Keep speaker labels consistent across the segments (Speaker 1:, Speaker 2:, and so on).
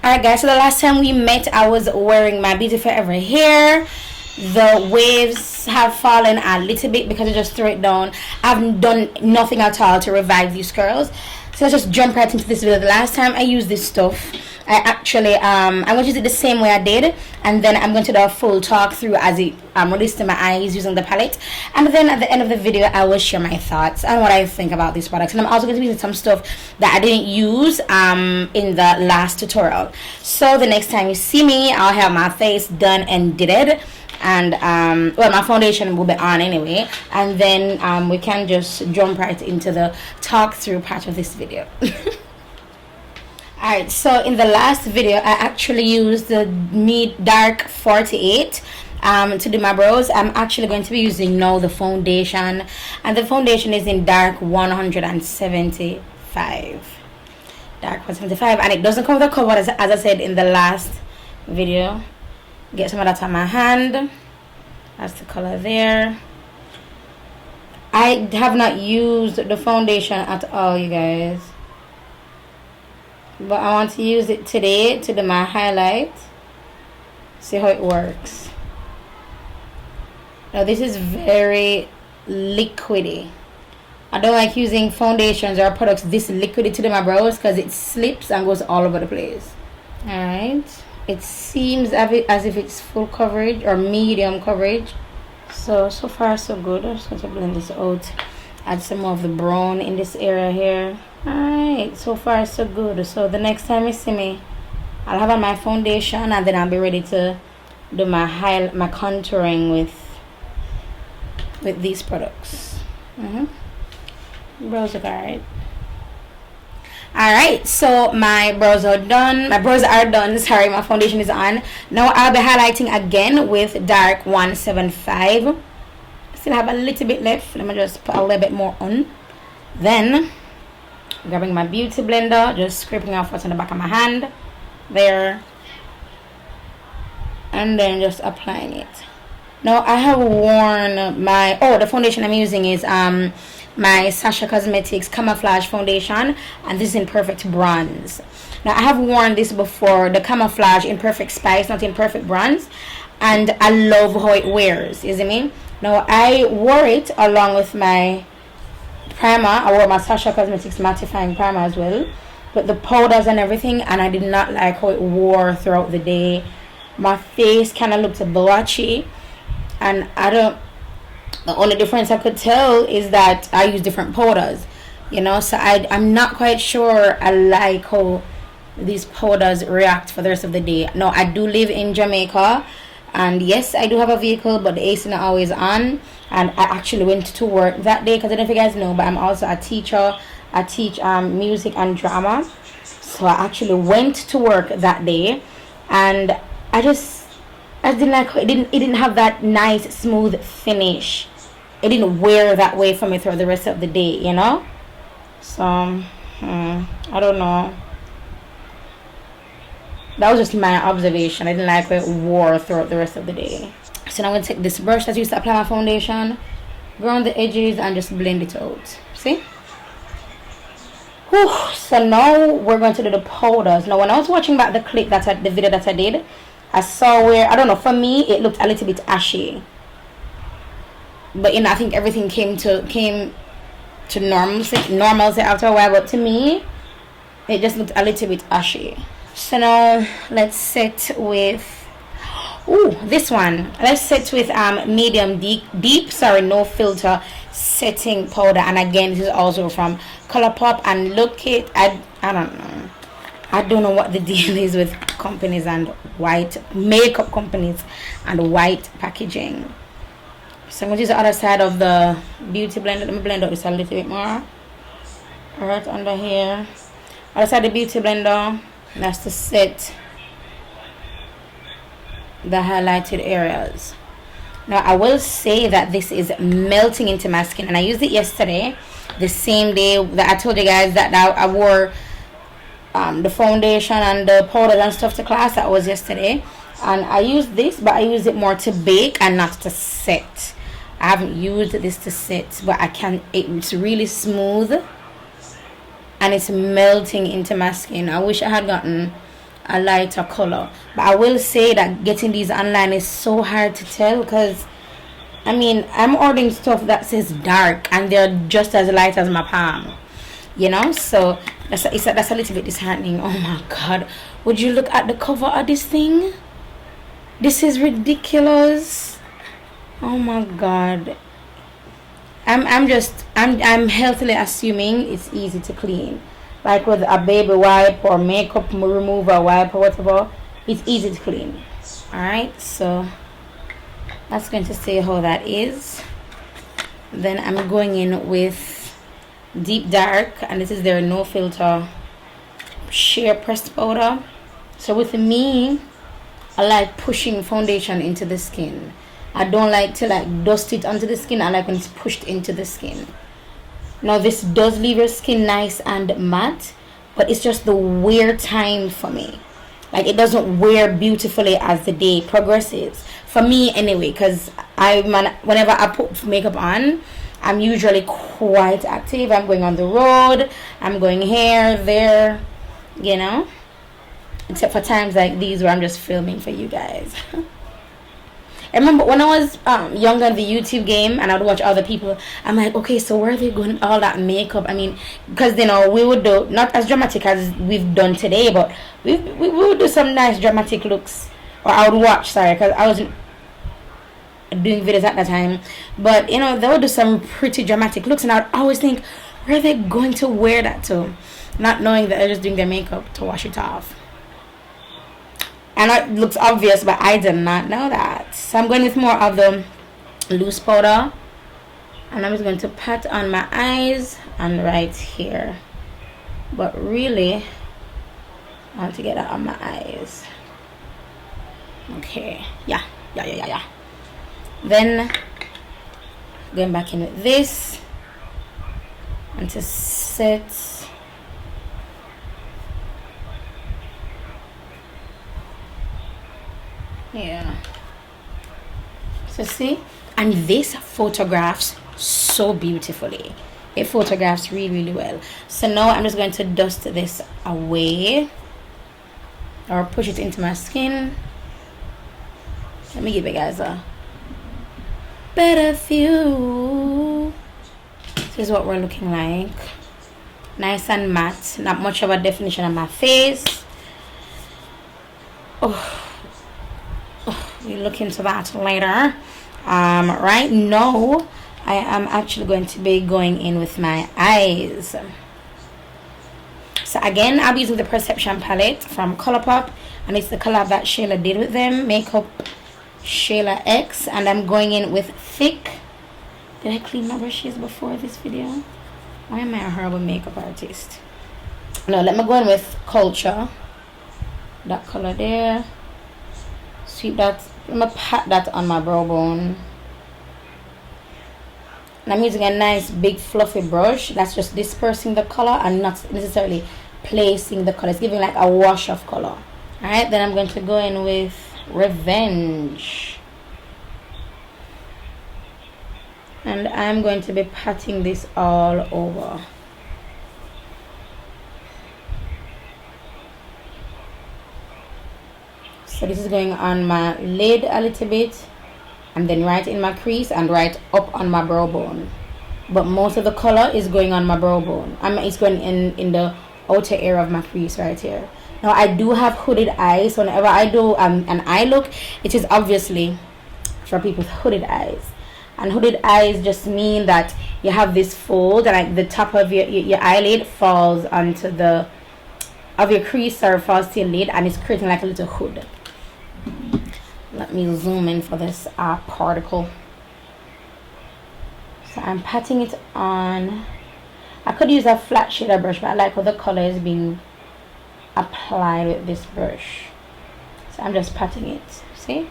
Speaker 1: Alright guys, so the last time we met I was wearing my Beauty Forever hair. The waves have fallen a little bit because I just threw it down. I've done nothing at all to revive these curls. So let's just jump right into this video. The last time I used this stuff, I actually I'm going to use it the same way I did, and then I'm going to do a full talk through as it released to my eyes using the palette, and then at the end of the video I will share my thoughts and what I think about these products. And I'm also going to be using some stuff that I didn't use in the last tutorial. So the next time you see me, I'll have my face done and did it, and well, my foundation will be on anyway, and then we can just jump right into the talk through part of this video. Alright, so in the last video I actually used the Dark 48 to do my brows. I'm actually going to be using now the foundation, and the foundation is in Dark 175. Dark 175, and it doesn't come with a cover as I said in the last video. Get some of that on my hand. That's the color there. I have not used the foundation at all, you guys, but I want to use it today to do my highlight. See how it works. Now this is very liquidy. I don't like using foundations or products this liquidy to do my brows because it slips and goes all over the place. Alright, it seems as if it's full coverage or medium coverage. So far so good. I'm just going to blend this out. Add some more of the brown in this area here. Alright, so far so good. So the next time you see me, I'll have on my foundation, and then I'll be ready to do my contouring with these products. Brows look alright. Alright, so my brows are done. Sorry, my foundation is on. Now I'll be highlighting again with Dark 175. Still have a little bit left. Let me just put a little bit more on. Then grabbing my beauty blender, just scraping off what's on the back of my hand there, and then just applying it. Now I have worn my the foundation I'm using is my Sasha Cosmetics Camouflage foundation, and this is in Perfect Bronze. Now I have worn this before, the Camouflage in Perfect Spice, not in Perfect Bronze, and I love how it wears. You see me? Now I wore it along with my primer. I wore my Sasha Cosmetics mattifying primer as well, but the powders and everything, and I did not like how it wore throughout the day. My face kind of looked blotchy, and the only difference I could tell is that I use different powders, you know, so I'm not quite sure I like how these powders react for the rest of the day. Now I do live in Jamaica, and yes, I do have a vehicle, but the AC is not always on, and I actually went to work that day because I don't know if you guys know, but I'm also a teacher. I teach music and drama, so I actually went to work that day, and I didn't like it. It didn't have that nice smooth finish. It didn't wear that way for me throughout the rest of the day, you know. So I don't know. That was just my observation. I didn't like how it wore throughout the rest of the day. So now I'm going to take this brush that I used to apply my foundation, go around the edges, and just blend it out. See? Whew. So now we're going to do the powders. Now when I was watching back the video that I did, I saw where, I don't know, for me it looked a little bit ashy. But I think everything came to normalcy after a while, but to me it just looked a little bit ashy. So now let's set with this one. Let's set with medium deep no filter setting powder, and again this is also from ColorPOP, and look it, I don't know what the deal is with companies and white makeup companies and white packaging. So I'm going to use the other side of the beauty blender. Let me blend out this a little bit more. Right under here. Other side of the beauty blender. That's to set the highlighted areas. Now I will say that this is melting into my skin, and I used it yesterday, the same day that I told you guys that I wore the foundation and the powder and stuff to class. That was yesterday, and I used this, but I use it more to bake and not to set. I haven't used this to set, but it's really smooth and it's melting into my skin. I wish I had gotten a lighter color. But I will say that getting these online is so hard to tell, because I mean, I'm ordering stuff that says dark and they're just as light as my palm, you know. So that's a little bit disheartening. Oh my god, would you look at the cover of this thing? This is ridiculous. Oh my god. I'm healthily assuming it's easy to clean, like with a baby wipe or makeup remover wipe or whatever. It's easy to clean. All right, so that's going to say how that is. Then I'm going in with Deep Dark, and this is their no filter sheer pressed powder. So with me, I like pushing foundation into the skin. I don't like to like dust it onto the skin. I like when it's pushed into the skin. Now this does leave your skin nice and matte, but it's just the wear time for me. Like it doesn't wear beautifully as the day progresses. For me anyway, because whenever I put makeup on, I'm usually quite active. I'm going on the road, I'm going here, there, you know. Except for times like these where I'm just filming for you guys. I remember when I was younger in the YouTube game and I would watch other people, I'm like, okay, so where are they going all that makeup? I mean, because, you know, we would do, not as dramatic as we've done today, but we would do some nice dramatic looks. Or I would watch, sorry, because I wasn't doing videos at that time. But, you know, they would do some pretty dramatic looks, and I would always think, where are they going to wear that to? Not knowing that they're just doing their makeup to wash it off. And it looks obvious, but I did not know that. So I'm going with more of the loose powder, and I'm just going to pat on my eyes and right here. But really, I want to get that on my eyes. Okay, yeah. Then going back in with this and to set. Yeah, so see, and this photographs so beautifully. It photographs really well. So now I'm just going to dust this away or push it into my skin. Let me give you guys a better view. This is what we're looking like. Nice and matte, not much of a definition on my face. We'll look into that later. Right now I am actually going to be going in with my eyes. So again, I'll be using the Perception palette from ColorPOP, and it's the collab that Shayla did with them, Makeup Shayla X, and I'm going in with Thick. Did I clean my brushes before this video? Why am I a horrible makeup artist? No, let me go in with Culture. That color there. Sweep that. I'm gonna pat that on my brow bone. And I'm using a nice big fluffy brush that's just dispersing the color and not necessarily placing the color. It's giving like a wash of color. Alright, then I'm going to go in with Revenge. And I'm going to be patting this all over. So this is going on my lid a little bit, and then right in my crease and right up on my brow bone. But most of the color is going on my brow bone. It's going in the outer area of my crease right here. Now I do have hooded eyes, so whenever I do an eye look, it is obviously for people with hooded eyes. And hooded eyes just mean that you have this fold, and like the top of your eyelid falls onto the of your crease, or falls to your lid, and it's creating like a little hood. Let me zoom in for this particle. So I'm patting it on. I could use a flat shader brush, but I like how the color is being applied with this brush. So I'm just patting it. See?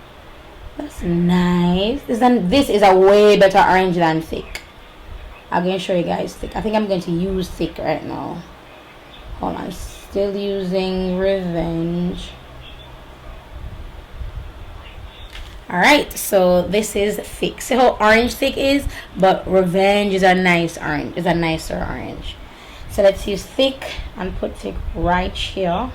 Speaker 1: That's nice. This is a way better orange than Thick. I'm going to show you guys Thick. I think I'm going to use Thick right now. Hold on. Still using Revenge. Alright, so this is Thick. See how orange Thick is? But Revenge is a nice orange. It's a nicer orange. So let's use Thick and put Thick right here.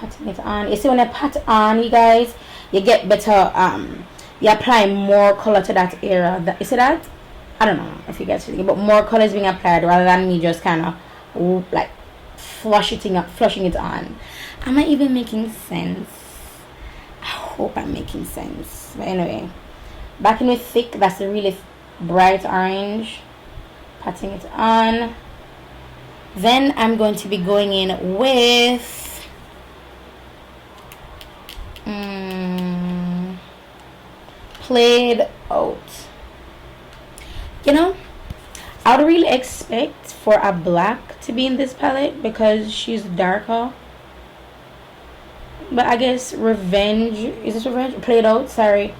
Speaker 1: patting it on. You see, when I pat on, you guys, you get better, you apply more color to that area. You see that? I don't know if you guys see it, but more color is being applied rather than me just kind of like flushing it on. Am I even making sense? I hope I'm making sense. But anyway, back in with thick. That's a really bright orange. Patting it on. Then I'm going to be going in with Played Out. You know, I would really expect for a black to be in this palette because she's darker. But I guess Revenge, is this Revenge? Played Out, sorry.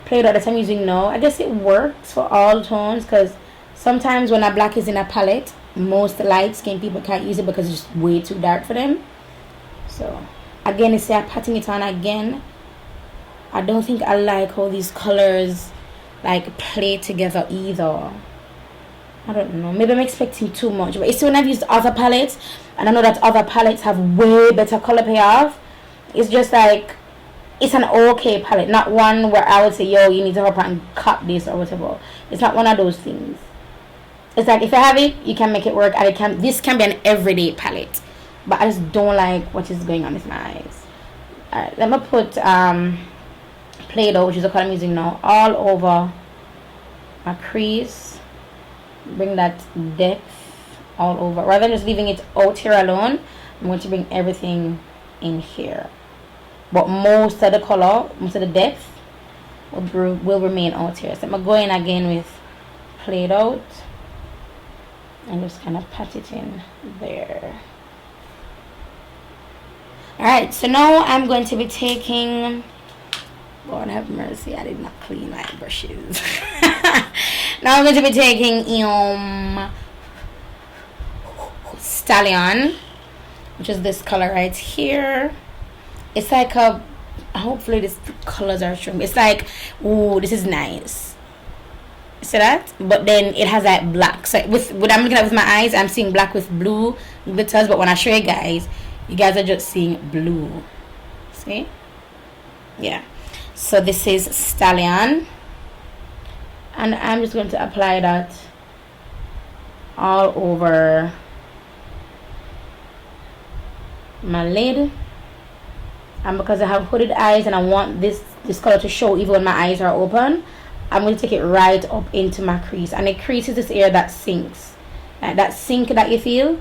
Speaker 1: Played Out that I'm using now. I guess it works for all tones because sometimes when a black is in a palette, most light skin people can't use it because it's just way too dark for them. So again, it's I'm patting it on again. I don't think I like how these colors like play together either. I don't know, maybe I'm expecting too much, but it's when I've used other palettes and I know that other palettes have way better color payoff. It's just like it's an okay palette, not one where I would say, yo, you need to hop and cop this or whatever. It's not one of those things. It's like if I have it, you can make it work, and this can be an everyday palette, but I just don't like what is going on with my eyes. Alright, let me put Play-Doh, which is the color I'm using now, all over my crease. Bring that depth all over. Rather than just leaving it out here alone, I'm going to bring everything in here. But most of the color, most of the depth will remain out here. So I'm going to go in again with Play-Doh and just kind of pat it in there. Alright, so now I'm going to be taking, Lord have mercy, I did not clean my brushes. Now I'm going to be taking Stallion, which is this color right here. It's like a, hopefully the colors are showing. It's like, ooh, this is nice. See that? But then it has that black. So with what I'm looking at with my eyes, I'm seeing black with blue glitters. But when I show you guys are just seeing blue. See? Yeah. So this is Stallion. And I'm just going to apply that all over my lid. And because I have hooded eyes and I want this color to show even when my eyes are open, I'm going to take it right up into my crease. And the crease is this area that sinks. Like that sink that you feel.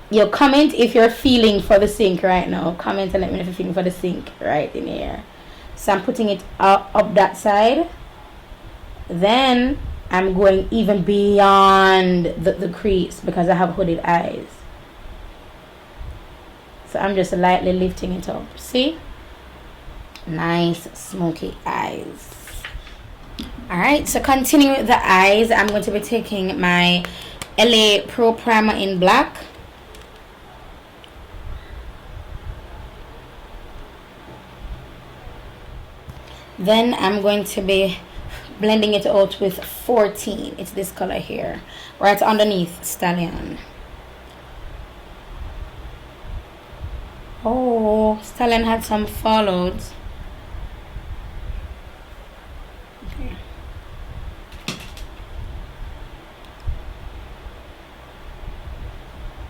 Speaker 1: You comment if you're feeling for the sink right now. Comment and let me know if you're feeling for the sink right in here. So I'm putting it up that side. Then I'm going even beyond the crease because I have hooded eyes. So I'm just lightly lifting it up. See? Nice smoky eyes. Alright, so continuing with the eyes, I'm going to be taking my LA Pro Primer in black. Then I'm going to be blending it out with 14. It's this color here, right underneath Stallion. Oh, Stallion had some fallouts. Okay.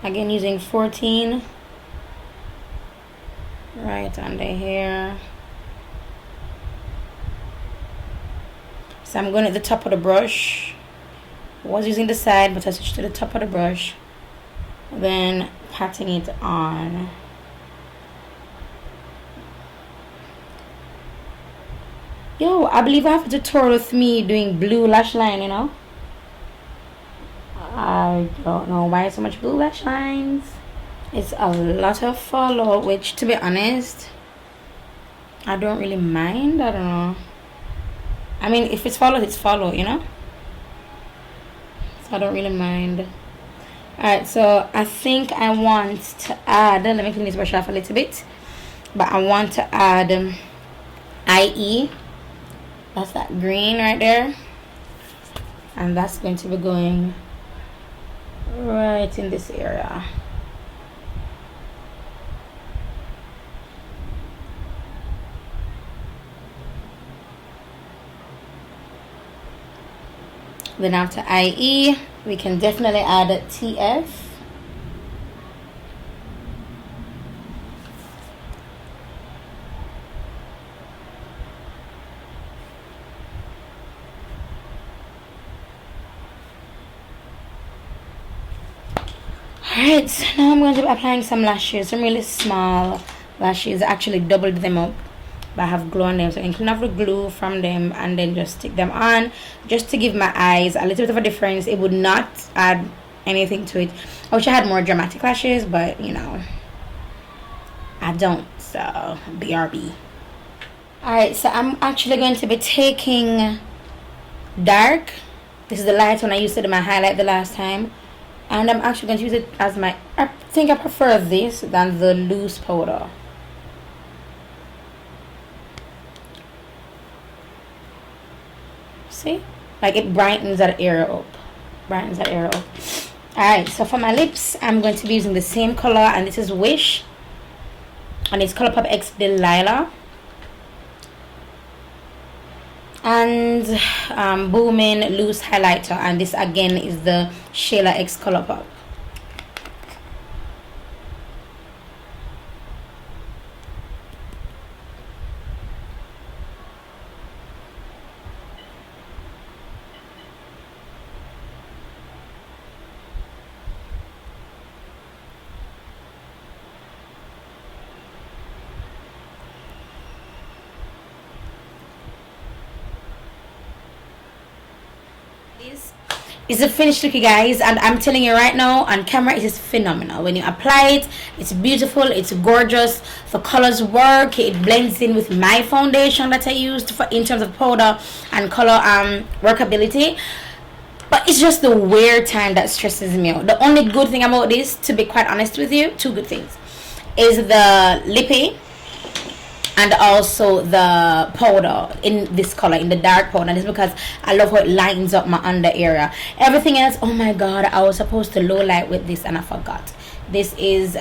Speaker 1: Again, using 14 right under here. So I'm going at the top of the brush. I was using the side, but I switched to the top of the brush. Then patting it on. Yo, I believe I have a tutorial with me doing blue lash line, you know. I don't know why so much blue lash lines. It's a lot of fallout, which to be honest, I don't really mind. I don't know. I mean, if it's fallout, it's fallout, you know. So I don't really mind. Alright, so I think I want to add, let me clean this brush off a little bit. But I want to add IE. That's that green right there. And that's going to be going right in this area. Then after IE, we can definitely add TF. Alright, so now I'm going to be applying some lashes, some really small lashes. I actually doubled them up, but I have glue on them, so I can clean off the glue from them and then just stick them on, just to give my eyes a little bit of a difference. It would not add anything to it. I wish I had more dramatic lashes, but you know, I don't, so BRB. Alright, so I'm actually going to be taking dark. This is the light one I used to do my highlight the last time. And I'm actually going to use it as my, I think I prefer this than the loose powder. See? Like it brightens that area up. Brightens that area up. Alright, so for my lips, I'm going to be using the same color, and this is Wish. And it's ColorPOP X Delilah. And Booming Loose Highlighter, and this again is the Shayla X ColorPOP. It's a finished look, you guys, and I'm telling you right now, on camera it is phenomenal. When you apply it, it's beautiful, it's gorgeous, the colors work, it blends in with my foundation that I used for in terms of powder and color workability. But it's just the wear time that stresses me out. The only good thing about this, to be quite honest with you, two good things, is the lippy and also the powder in this color, in the dark powder. And it's because I love how it lightens up my under area. Everything else, oh my god, I was supposed to low light with this and I forgot. This is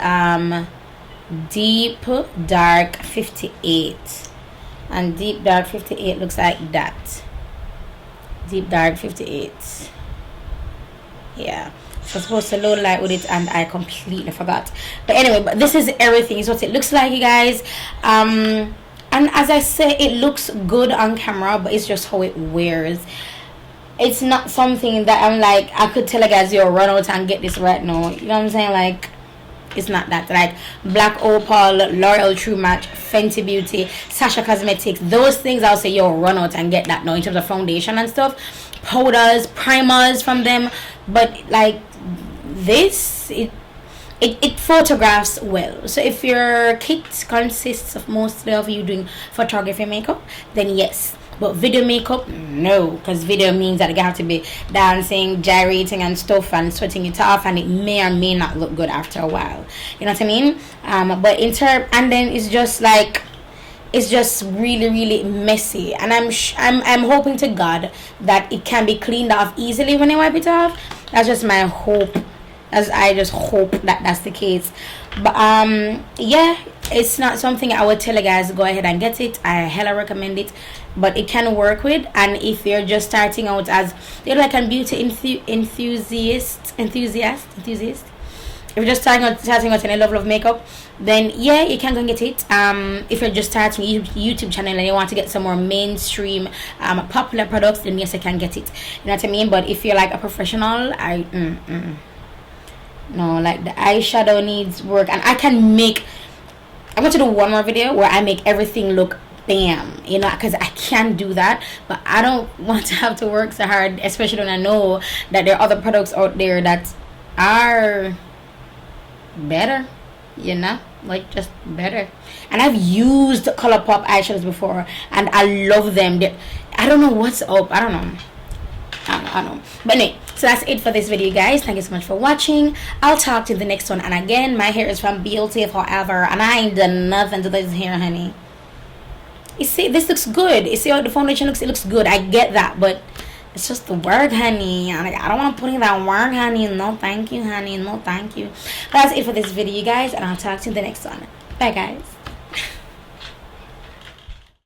Speaker 1: Deep Dark 58, and Deep Dark 58 looks like that. Deep Dark 58, yeah. So I'm supposed to low light with it and I completely forgot. But anyway, but this is everything. It's what it looks like, you guys. And as I say, it looks good on camera, but it's just how it wears. It's not something that I'm like, I could tell you guys, yo, run out and get this right now. You know what I'm saying? Like, it's not that. Like Black Opal, L'Oreal True Match, Fenty Beauty, Sasha Cosmetics, those things I'll say, yo, run out and get that now in terms of foundation and stuff. Powders, primers from them. But like this, it photographs well. So if your kit consists of mostly of you doing photography makeup, then yes. But video makeup, no, because video means that you have to be dancing, gyrating and stuff and sweating it off, and it may or may not look good after a while. You know what I mean? But and then it's just like, it's just really messy, and I'm hoping to God that it can be cleaned off easily when I wipe it off. That's just my hope, as I just hope that that's the case. But yeah, it's not something I would tell you guys go ahead and get it. I hella recommend it, but it can work with. And if you're just starting out as, you're like a beauty enthusiast, if you're just starting out in a level of makeup, then yeah, you can go and get it. If you're just starting a YouTube channel and you want to get some more mainstream popular products, then yes, you can get it. You know what I mean? But if you're like a professional, no, like the eyeshadow needs work. And I'm going to do one more video where I make everything look bam, you know, because I can do that, but I don't want to have to work so hard, especially when I know that there are other products out there that are better, you know, like just better. And I've used ColorPOP eyeshadows before and I love them. I don't know what's up, I don't know. But anyway, so that's it for this video, guys. Thank you so much for watching. I'll talk to you in the next one. And again, my hair is from BLT Forever, and I ain't done nothing to this hair, honey. You see, this looks good. You see how the foundation looks? It looks good. I get that, but it's just the work, honey. I don't want to put in that work, honey. No thank you, honey. No thank you. But that's it for this video, you guys, and I'll talk to you in the next one. Bye, guys.